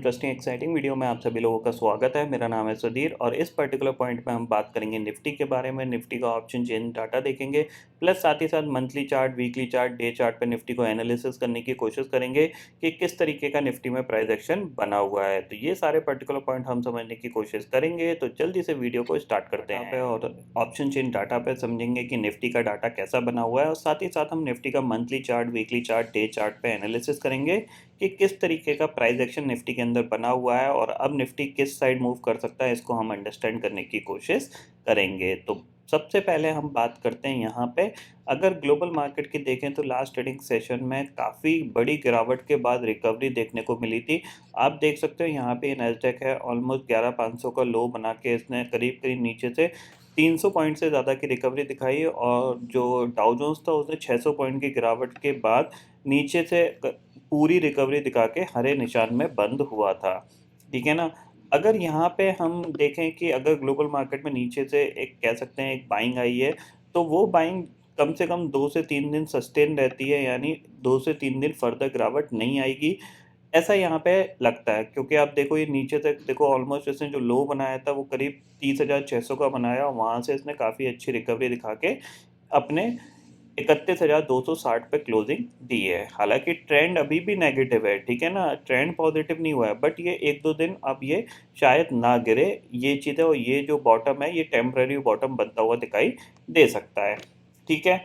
Interesting exciting video में आप सभी लोगों का स्वागत है। मेरा नाम है सुधीर और इस पर्टिकुलर पॉइंट में हम बात करेंगे निफ्टी के बारे में। निफ्टी का ऑप्शन चेन डाटा देखेंगे, प्लस साथ ही साथ monthly chart, weekly chart, day chart पे निफ्टी को एनालिसिस करने की कोशिश करेंगे कि किस तरीके का निफ्टी में प्राइस एक्शन बना हुआ है। तो ये सारे पर्टिकुलर पॉइंट हम समझने की कोशिश करेंगे। तो जल्दी से वीडियो को स्टार्ट करते हैं और ऑप्शन चेन डाटा पे समझेंगे कि निफ्टी का डाटा कैसा बना हुआ है और साथ ही साथ हम निफ्टी का monthly chart, weekly chart, day chart पे एनालिसिस करेंगे कि किस तरीके का प्राइस एक्शन निफ्टी के अंदर बना हुआ है और अब निफ्टी किस साइड मूव कर सकता है, इसको हम अंडरस्टैंड करने की कोशिश करेंगे। तो सबसे पहले हम बात करते हैं यहाँ पे, अगर ग्लोबल मार्केट की देखें तो लास्ट ट्रेडिंग सेशन में काफ़ी बड़ी गिरावट के बाद रिकवरी देखने को मिली थी। आप देख सकते हो यहाँ पे नैस्डैक है, ऑलमोस्ट 11,500 का लो बना के इसने करीब करीब नीचे से 300 पॉइंट से ज़्यादा की रिकवरी दिखाई और जो डाउ जोन्स था उसने 600 पॉइंट की गिरावट के बाद नीचे से पूरी रिकवरी दिखा के हरे निशान में बंद हुआ था। ठीक है ना। अगर यहाँ पे हम देखें कि अगर ग्लोबल मार्केट में नीचे से एक कह सकते हैं एक बाइंग आई है, तो वो बाइंग कम से कम 2 से 3 दिन सस्टेन रहती है, यानी 2 से 3 दिन फर्दर गिरावट नहीं आएगी, ऐसा यहाँ पे लगता है। क्योंकि आप देखो ये नीचे तक देखो, ऑलमोस्ट इसने जो लो बनाया था वो करीब 30,600 का बनाया और वहाँ से इसने काफ़ी अच्छी रिकवरी दिखा के अपने 31,260 पे क्लोजिंग दी है। हालांकि ट्रेंड अभी भी नेगेटिव है, ठीक है ना, ट्रेंड पॉजिटिव नहीं हुआ है, बट ये 1-2 दिन अब ये शायद ना गिरे, ये चीज़ है। और ये जो बॉटम है ये टेम्पररी बॉटम बनता हुआ दिखाई दे सकता है। ठीक है,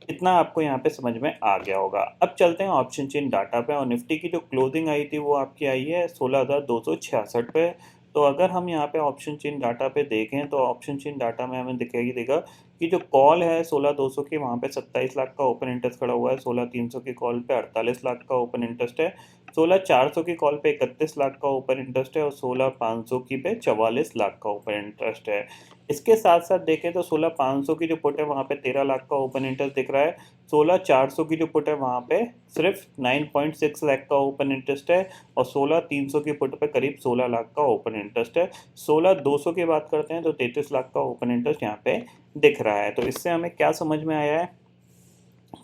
इतना आपको यहाँ पे समझ में आ गया होगा। अब चलते हैं ऑप्शन चेन डाटा पे और निफ्टी की जो क्लोजिंग आई थी वो आपकी आई है 16,266 पे। तो अगर हम यहाँ पे ऑप्शन चेन डाटा पे देखें तो ऑप्शन चेन डाटा में हमें दिखाई देगा कि जो कॉल है 16,200 की, वहाँ पे 27 लाख का ओपन इंटरेस्ट खड़ा हुआ है। 16,300 की कॉल पे 48 लाख का ओपन इंटरेस्ट है। 16,400 की कॉल पे 31 लाख का ओपन इंटरेस्ट है और 16,500 की पे 44 लाख का ओपन इंटरेस्ट है। इसके साथ साथ देखें तो 16,500 की जो पुट है वहाँ पे 13 लाख का ओपन इंटरेस्ट दिख रहा है। 16,400 की जो पुट है वहाँ पे सिर्फ 9.6 लाख का ओपन इंटरेस्ट है और 16,300 की पुट पे करीब 16 लाख का ओपन इंटरेस्ट है। 16,200 की बात करते हैं तो 33 लाख का ओपन इंटरेस्ट यहाँ पे दिख रहा है। तो इससे हमें क्या समझ में आया है,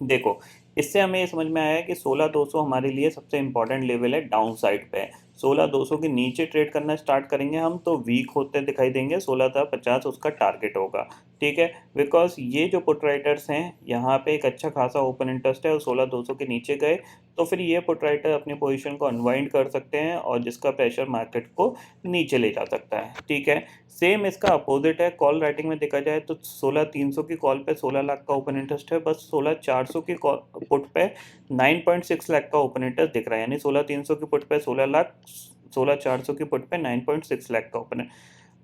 देखो इससे हमें ये समझ में आया है कि 16,200 हमारे लिए सबसे इंपॉर्टेंट लेवल है डाउन साइड पे। 16,200 के नीचे ट्रेड करना स्टार्ट करेंगे हम तो वीक होते दिखाई देंगे, 16,050 उसका टारगेट होगा। ठीक है, बिकॉज ये जो पुट राइटर्स हैं यहाँ पे एक अच्छा खासा ओपन इंटरेस्ट है और 16,200 के नीचे गए तो फिर ये पुट राइटर अपनी पोजीशन को अनवाइंड कर सकते हैं और जिसका प्रेशर मार्केट को नीचे ले जा सकता है। ठीक है, सेम इसका अपोजिट है, कॉल राइटिंग में देखा जाए तो 16,300 की कॉल पे 16 लाख का ओपन इंटरेस्ट है, बस 16,400 की पुट पे 9.6 लाख का ओपन इंटरेस्ट दिख रहा है। यानी 16,300 की पुट पे 16 लाख, 16,400 की पुट पे 9.6 लाख का ओपन।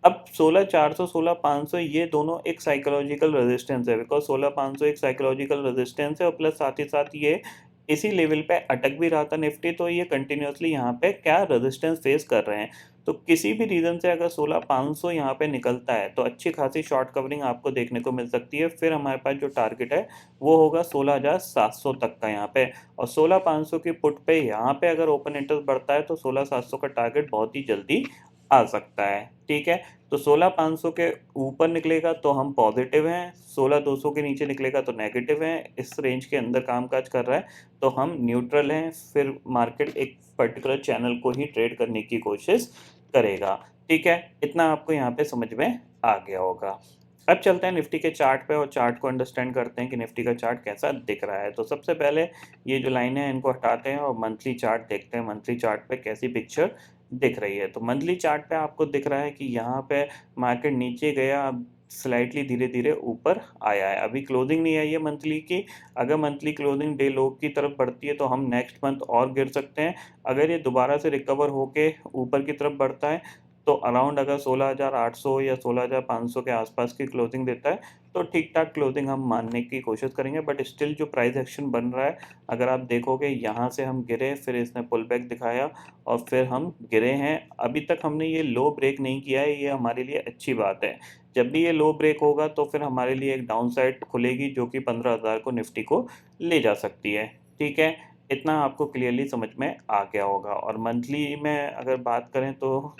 अब 16,400, 16,500 ये दोनों एक साइकोलॉजिकल रेजिस्टेंस है, बिकॉज 16,500 एक साइकोलॉजिकल रेजिस्टेंस है और प्लस साथ ही साथ ये इसी लेवल पे अटक भी रहा था निफ्टी, तो ये कंटिन्यूसली यहाँ पे क्या रेजिस्टेंस फेस कर रहे हैं। तो किसी भी रीज़न से अगर 16,500 यहाँ पे निकलता है तो अच्छी खासी शॉर्ट कवरिंग आपको देखने को मिल सकती है। फिर हमारे पास जो टारगेट है वो होगा 16,700 तक का यहाँ पे, और 16,500 की पुट पे यहाँ पे अगर ओपन इंटरेस्ट बढ़ता है तो 16,700 का टारगेट बहुत ही जल्दी आ सकता है। ठीक है, तो 16,500 के ऊपर निकलेगा तो हम पॉजिटिव हैं, 16,200 के नीचे निकलेगा तो नेगेटिव हैं। इस रेंज के अंदर कामकाज कर रहा है तो हम न्यूट्रल हैं। फिर मार्केट एक पर्टिकुलर चैनल को ही ट्रेड करने की कोशिश करेगा। ठीक है, इतना आपको यहाँ पे समझ में आ गया होगा। अब चलते हैं निफ्टी के चार्ट पे और चार्ट को अंडरस्टैंड करते हैं कि निफ्टी का चार्ट कैसा दिख रहा है। तो सबसे पहले ये जो लाइनें हैं इनको हटाते हैं और मंथली चार्ट देखते हैं, मंथली चार्ट पे कैसी पिक्चर दिख रही है। तो मंथली चार्ट पे आपको दिख रहा है कि यहाँ पे मार्केट नीचे गया, अब स्लाइटली धीरे धीरे ऊपर आया है। अभी क्लोजिंग नहीं आई है मंथली की, अगर मंथली क्लोजिंग डे लो की तरफ बढ़ती है तो हम नेक्स्ट मंथ और गिर सकते हैं। अगर ये दोबारा से रिकवर होके ऊपर की तरफ बढ़ता है तो अराउंड अगर 16,800 या 16,500 के आसपास की क्लोजिंग देता है तो ठीक ठाक क्लोजिंग हम मानने की कोशिश करेंगे। बट स्टिल जो प्राइस एक्शन बन रहा है, अगर आप देखोगे यहाँ से हम गिरे, फिर इसने पुल बैक दिखाया और फिर हम गिरे हैं। अभी तक हमने ये लो ब्रेक नहीं किया है, ये हमारे लिए अच्छी बात है। जब भी ये लो ब्रेक होगा तो फिर हमारे लिए एक डाउन साइड खुलेगी जो कि 15,000 को निफ्टी को ले जा सकती है। ठीक है, इतना आपको क्लियरली समझ में आ गया होगा। और मंथली में अगर बात करें तो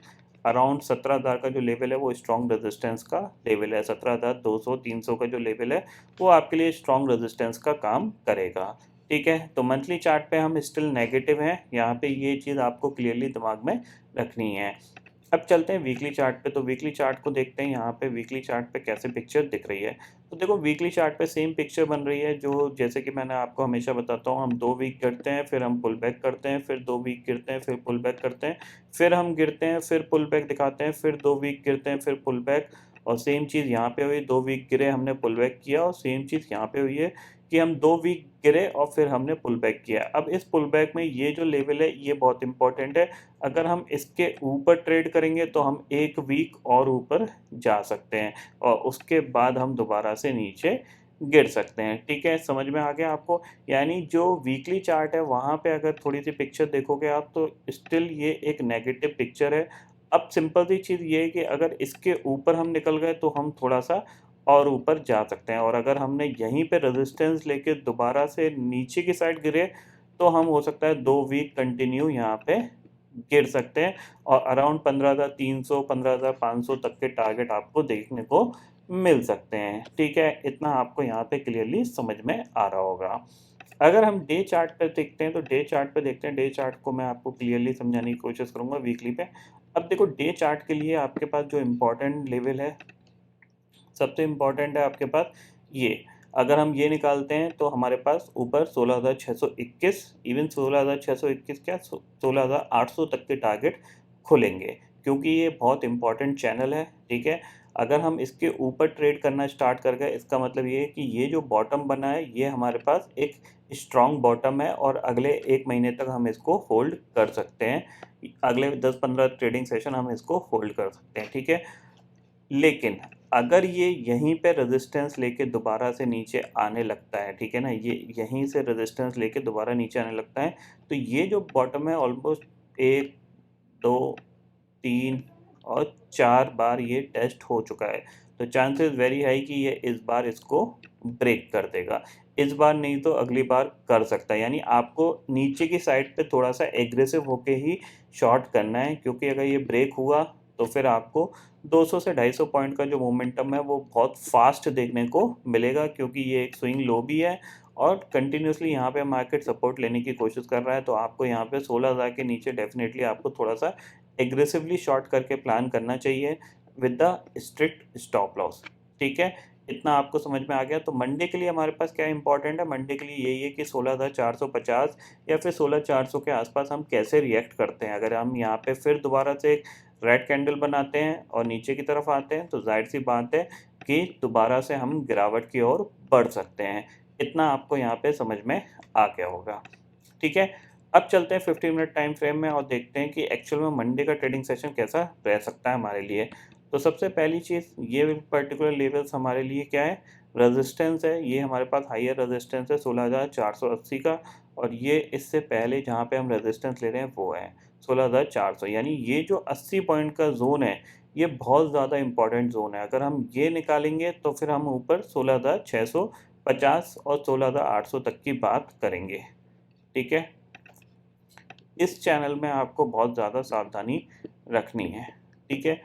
अराउंड 17,000 का जो लेवल है वो स्ट्रॉन्ग रेजिस्टेंस का लेवल है। 17,200, 300 का जो लेवल है वो आपके लिए स्ट्रॉन्ग रेजिस्टेंस का काम करेगा। ठीक है, तो मंथली चार्ट पे हम स्टिल नेगेटिव हैं, यहाँ पे ये चीज़ आपको क्लियरली दिमाग में रखनी है। अब चलते हैं वीकली चार्ट पे, तो वीकली चार्ट को देखते हैं यहाँ पे वीकली चार्ट पे कैसे पिक्चर दिख रही है। तो देखो वीकली चार्ट पे सेम पिक्चर बन रही है, जो जैसे कि मैंने आपको हमेशा बताता हूँ, हम 2 वीक गिरते हैं, फिर हम पुल बैक करते हैं, फिर 2 वीक गिरते हैं, फिर पुल बैक करते हैं, फिर हम गिरते हैं, फिर पुल बैक दिखाते हैं, फिर 2 वीक गिरते हैं, फिर पुल बैक। और सेम चीज़ यहाँ पे हुई, 2 वीक गिरे, हमने पुल बैक किया, और सेम चीज़ यहाँ पे हुई है कि हम 2 वीक गिरे और फिर हमने पुल बैक किया। अब इस पुल बैक में ये जो लेवल है ये बहुत इंपॉर्टेंट है, अगर हम इसके ऊपर ट्रेड करेंगे तो हम 1 वीक और ऊपर जा सकते हैं और उसके बाद हम दोबारा से नीचे गिर सकते हैं। ठीक है, समझ में आ गया आपको? यानी जो वीकली चार्ट है वहाँ पे अगर थोड़ी-सी पिक्चर देखोगे आप तो स्टिल ये एक नेगेटिव पिक्चर है। अब सिंपल सी चीज़ ये है कि अगर इसके ऊपर हम निकल गए तो हम थोड़ा-सा और ऊपर जा सकते हैं, और अगर हमने यहीं पे रेजिस्टेंस लेके दोबारा से नीचे की साइड गिरे तो हम हो सकता है 2 वीक कंटिन्यू यहाँ पे गिर सकते हैं और अराउंड 15,300 15,500 तक के टारगेट आपको देखने को मिल सकते हैं। ठीक है, इतना आपको यहाँ पे क्लियरली समझ में आ रहा होगा। अगर हम डे चार्ट पे देखते हैं तो डे चार्ट पे देखते हैं, डे चार्ट को मैं आपको क्लियरली समझाने की कोशिश करूँगा वीकली पे। अब देखो डे चार्ट के लिए आपके पास जो इम्पोर्टेंट लेवल है, सबसे इम्पोर्टेंट है आपके पास ये। अगर हम ये निकालते हैं तो हमारे पास ऊपर 16,621, इवन 16,621 क्या 16,800 तक के टारगेट खुलेंगे, क्योंकि ये बहुत इंपॉर्टेंट चैनल है। ठीक है, अगर हम इसके ऊपर ट्रेड करना स्टार्ट कर गए इसका मतलब ये है कि ये जो बॉटम बना है ये हमारे पास एक स्ट्रॉन्ग बॉटम है और अगले 1 महीने तक हम इसको होल्ड कर सकते हैं। अगले 10-15 ट्रेडिंग सेशन हम इसको होल्ड कर सकते हैं। ठीक है, लेकिन अगर ये यहीं पे रेजिस्टेंस लेके दोबारा से नीचे आने लगता है, ठीक है ना, ये यहीं से रेजिस्टेंस लेके दोबारा नीचे आने लगता है, तो ये जो बॉटम है ऑलमोस्ट 1, 2, 3 और 4 बार ये टेस्ट हो चुका है। तो चांसेस वेरी हाई कि ये इस बार इसको ब्रेक कर देगा। इस बार नहीं तो अगली बार कर सकता है, यानी आपको नीचे की साइड पे थोड़ा-सा एग्रेसिव होके ही शॉर्ट करना है, क्योंकि अगर ये ब्रेक हुआ तो फिर आपको 200 से 250 पॉइंट का जो मोमेंटम है वो बहुत फास्ट देखने को मिलेगा, क्योंकि ये एक स्विंग लो भी है और कंटिन्यूसली यहाँ पे मार्केट सपोर्ट लेने की कोशिश कर रहा है। तो आपको यहाँ पे 16,000 के नीचे डेफिनेटली आपको थोड़ा-सा एग्रेसिवली शॉर्ट करके प्लान करना चाहिए with the strict stop loss. ठीक है, इतना आपको समझ में आ गया। तो मंडे के लिए हमारे पास क्या इंपॉर्टेंट है, मंडे के लिए यही है कि 16,450 या फिर 16,400 के आसपास हम कैसे रिएक्ट करते हैं। अगर हम यहाँ पे फिर दोबारा से एक रेड कैंडल बनाते हैं और नीचे की तरफ आते हैं तो जाहिर सी बात है कि दोबारा से हम गिरावट की ओर बढ़ सकते हैं। इतना आपको यहाँ पे समझ में आ गया होगा। ठीक है, अब चलते हैं 15 मिनट टाइम फ्रेम में और देखते हैं कि एक्चुअल में मंडे का ट्रेडिंग सेशन कैसा रह सकता है हमारे लिए। तो सबसे पहली चीज़, ये पर्टिकुलर लेवल्स हमारे लिए क्या है, रेजिस्टेंस है। ये हमारे पास हायर रेजिस्टेंस है 16,480 का, और ये इससे पहले जहाँ पे हम रेजिस्टेंस ले रहे हैं वो है 16,400। यानी ये जो 80 पॉइंट का जोन है ये बहुत ज़्यादा इंपॉर्टेंट जोन है। अगर हम ये निकालेंगे तो फिर हम ऊपर 16,650 और 16,800 तक की बात करेंगे। ठीक है, इस चैनल में आपको बहुत ज़्यादा सावधानी रखनी है। ठीक है,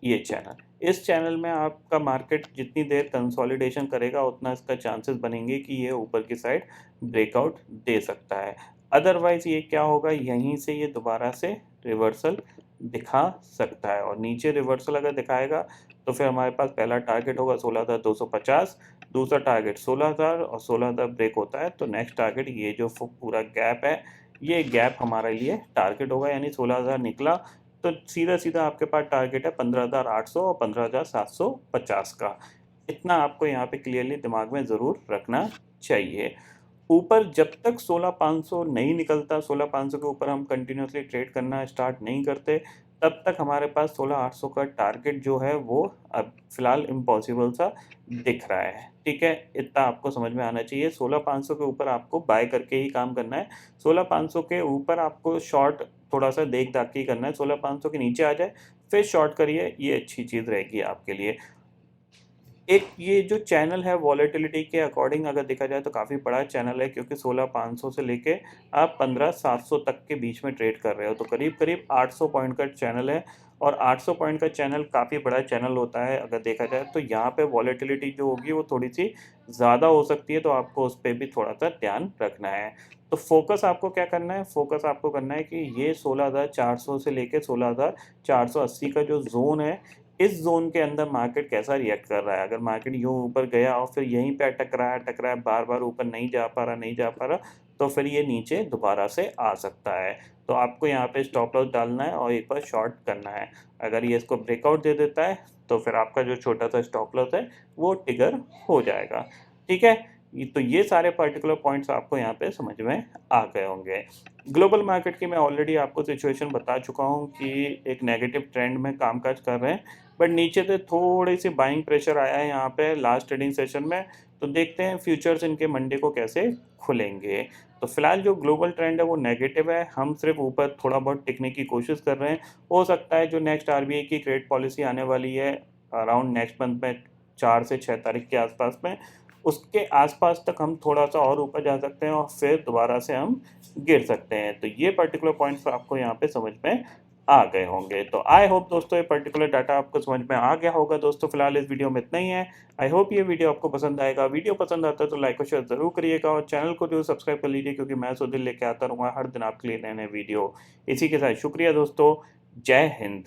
ये चैनल, इस चैनल में आपका मार्केट जितनी देर कंसोलिडेशन करेगा उतना इसका चांसेस बनेंगे कि ये ऊपर की साइड ब्रेकआउट दे सकता है। अदरवाइज़ ये क्या होगा, यहीं से ये दोबारा से रिवर्सल दिखा सकता है, और नीचे रिवर्सल अगर दिखाएगा तो फिर हमारे पास पहला टारगेट होगा 16,250, दूसरा टारगेट 16,000, और 16,000 ब्रेक होता है तो नेक्स्ट टारगेट ये जो पूरा गैप है ये गैप हमारे लिए टारगेट होगा। यानी 16,000 निकला तो सीधा-सीधा आपके पास टारगेट है 15,800 और 15,750 का। इतना आपको यहाँ पे क्लियरली दिमाग में ज़रूर रखना चाहिए। ऊपर जब तक 16,500 नहीं निकलता, 16,500 के ऊपर हम कंटिन्यूअसली ट्रेड करना स्टार्ट नहीं करते, तब तक हमारे पास 16,800 का टारगेट जो है वो अब फ़िलहाल इम्पॉसिबल सा दिख रहा है। ठीक है, इतना आपको समझ में आना चाहिए। 16,500 के ऊपर आपको बाय करके ही काम करना है। 16,500 के ऊपर आपको शॉर्ट थोड़ा-सा देख-दाख के ही करना है। 16,500 के नीचे आ जाए, फिर शॉर्ट करिए, ये अच्छी चीज़ रहेगी आपके लिए। एक ये जो चैनल है वॉलेटिलिटी के अकॉर्डिंग अगर देखा जाए तो काफ़ी बड़ा चैनल है, क्योंकि 16,500 से लेके आप 15,700 तक के बीच में ट्रेड कर रहे हो, तो करीब-करीब 800 पॉइंट का चैनल है। और 800 पॉइंट का चैनल काफ़ी बड़ा चैनल होता है अगर देखा जाए तो। यहाँ पे वॉलेटिलिटी जो होगी वो थोड़ी-सी ज़्यादा हो सकती है, तो आपको उस पे भी थोड़ा-सा ध्यान रखना है। तो फ़ोकस आपको क्या करना है, फ़ोकस आपको करना है कि ये 16,400 से लेके 16,480 का जो ज़ोन है, इस ज़ोन के अंदर मार्केट कैसा रिएक्ट कर रहा है। अगर मार्केट यूँ ऊपर गया और फिर यहीं पे अटक रहा है, बार-बार ऊपर नहीं जा पा रहा, तो फिर ये नीचे दोबारा से आ सकता है। तो आपको यहाँ पे स्टॉप लॉस डालना है और एक बार शॉर्ट करना है। अगर ये इसको ब्रेकआउट दे देता है, तो फिर आपका जो छोटा-सा स्टॉप लॉस है, वो ट्रिगर हो जाएगा। ठीक है? तो ये सारे पर्टिकुलर पॉइंट्स आपको यहाँ पे समझ में आ गए होंगे। ग्लोबल मार्केट की मैं ऑलरेडी आपको सिचुएशन बता चुका हूँ कि एक नेगेटिव ट्रेंड में कामकाज कर रहे हैं, बट नीचे से थोड़ी-सी बाइंग प्रेशर आया है यहाँ पे लास्ट ट्रेडिंग सेशन में, तो देखते हैं फ्यूचर्स इनके मंडे को कैसे खुलेंगे। तो फिलहाल जो ग्लोबल ट्रेंड है वो नेगेटिव है, हम सिर्फ ऊपर थोड़ा बहुत टिकने की कोशिश कर रहे हैं। हो सकता है जो नेक्स्ट आरबीआई की क्रेडिट पॉलिसी आने वाली है अराउंड नेक्स्ट मंथ में 4 से 6 तारीख के आसपास में, उसके आसपास तक हम थोड़ा-सा और ऊपर जा सकते हैं और फिर दोबारा से हम गिर सकते हैं। तो ये पर्टिकुलर पॉइंट्स आपको यहाँ पे समझ में आ गए होंगे। तो आई होप दोस्तों ये पर्टिकुलर डाटा आपको समझ में आ गया होगा दोस्तों। फिलहाल इस वीडियो में इतना ही है। आई होप ये वीडियो आपको पसंद आएगा। वीडियो पसंद आता है तो लाइक और शेयर ज़रूर करिएगा और चैनल को जो सब्सक्राइब कर लीजिए, क्योंकि मैं सुधीर लेके आता रहूँगा हर दिन आपके लिए नए-नए वीडियो। इसी के साथ शुक्रिया दोस्तों। जय हिंद।